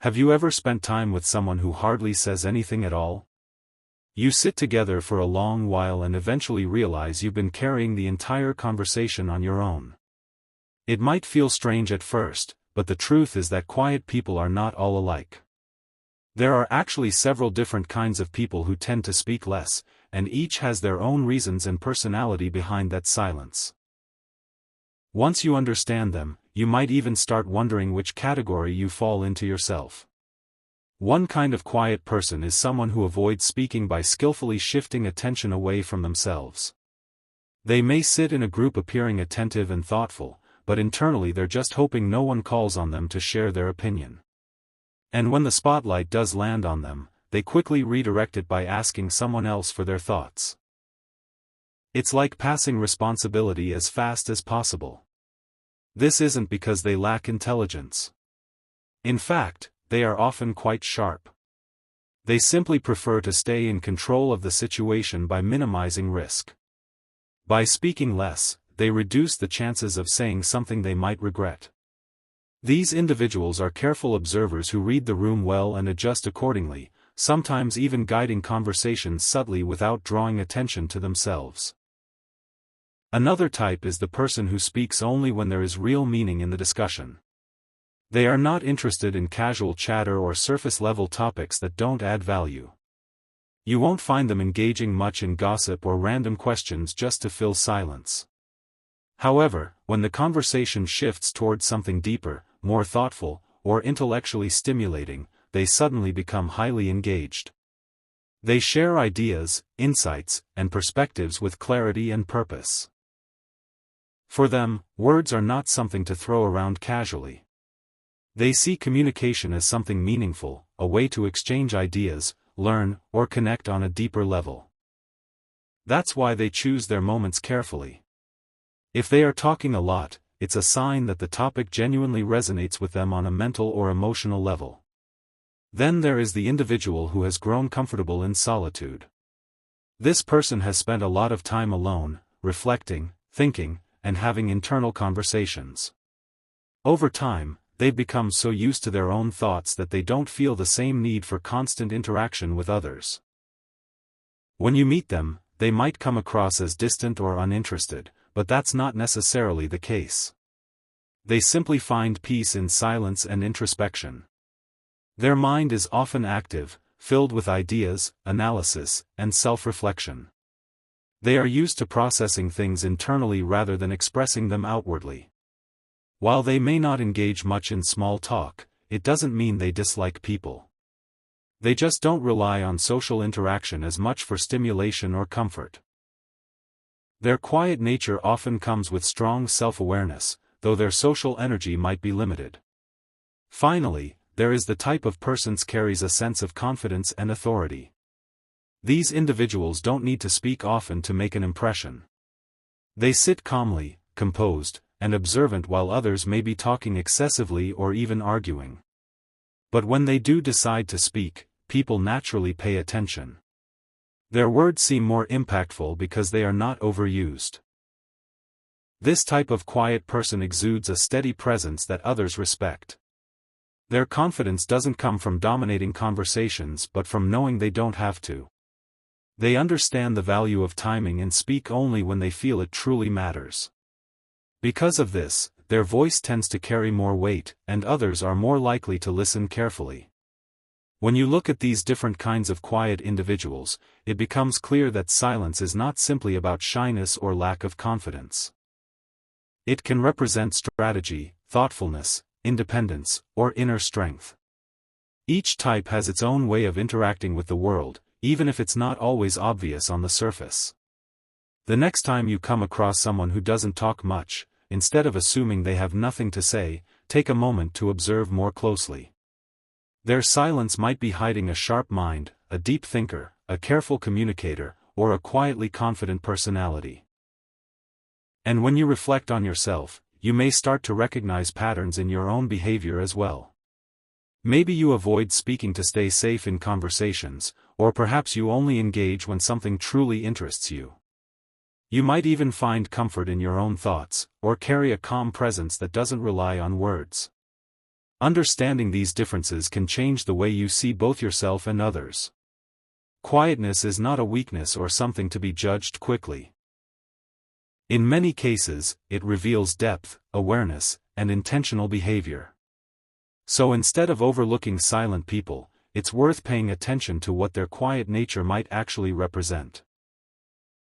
Have you ever spent time with someone who hardly says anything at all? You sit together for a long while and eventually realize you've been carrying the entire conversation on your own. It might feel strange at first, but the truth is that quiet people are not all alike. There are actually several different kinds of people who tend to speak less, and each has their own reasons and personality behind that silence. Once you understand them, you might even start wondering which category you fall into yourself. One kind of quiet person is someone who avoids speaking by skillfully shifting attention away from themselves. They may sit in a group appearing attentive and thoughtful, but internally they're just hoping no one calls on them to share their opinion. And when the spotlight does land on them, they quickly redirect it by asking someone else for their thoughts. It's like passing responsibility as fast as possible. This isn't because they lack intelligence. In fact, they are often quite sharp. They simply prefer to stay in control of the situation by minimizing risk. By speaking less, they reduce the chances of saying something they might regret. These individuals are careful observers who read the room well and adjust accordingly, sometimes even guiding conversations subtly without drawing attention to themselves. Another type is the person who speaks only when there is real meaning in the discussion. They are not interested in casual chatter or surface-level topics that don't add value. You won't find them engaging much in gossip or random questions just to fill silence. However, when the conversation shifts towards something deeper, more thoughtful, or intellectually stimulating, they suddenly become highly engaged. They share ideas, insights, and perspectives with clarity and purpose. For them, words are not something to throw around casually. They see communication as something meaningful, a way to exchange ideas, learn, or connect on a deeper level. That's why they choose their moments carefully. If they are talking a lot, it's a sign that the topic genuinely resonates with them on a mental or emotional level. Then there is the individual who has grown comfortable in solitude. This person has spent a lot of time alone, reflecting, thinking, and having internal conversations. Over time, they've become so used to their own thoughts that they don't feel the same need for constant interaction with others. When you meet them, they might come across as distant or uninterested, but that's not necessarily the case. They simply find peace in silence and introspection. Their mind is often active, filled with ideas, analysis, and self-reflection. They are used to processing things internally rather than expressing them outwardly. While they may not engage much in small talk, it doesn't mean they dislike people. They just don't rely on social interaction as much for stimulation or comfort. Their quiet nature often comes with strong self-awareness, though their social energy might be limited. Finally, there is the type of person who carries a sense of confidence and authority. These individuals don't need to speak often to make an impression. They sit calmly, composed, and observant while others may be talking excessively or even arguing. But when they do decide to speak, people naturally pay attention. Their words seem more impactful because they are not overused. This type of quiet person exudes a steady presence that others respect. Their confidence doesn't come from dominating conversations but from knowing they don't have to. They understand the value of timing and speak only when they feel it truly matters. Because of this, their voice tends to carry more weight, and others are more likely to listen carefully. When you look at these different kinds of quiet individuals, it becomes clear that silence is not simply about shyness or lack of confidence. It can represent strategy, thoughtfulness, independence, or inner strength. Each type has its own way of interacting with the world, even if it's not always obvious on the surface. The next time you come across someone who doesn't talk much, instead of assuming they have nothing to say, take a moment to observe more closely. Their silence might be hiding a sharp mind, a deep thinker, a careful communicator, or a quietly confident personality. And when you reflect on yourself, you may start to recognize patterns in your own behavior as well. Maybe you avoid speaking to stay safe in conversations, or perhaps you only engage when something truly interests you. You might even find comfort in your own thoughts, or carry a calm presence that doesn't rely on words. Understanding these differences can change the way you see both yourself and others. Quietness is not a weakness or something to be judged quickly. In many cases, it reveals depth, awareness, and intentional behavior. So instead of overlooking silent people, it's worth paying attention to what their quiet nature might actually represent.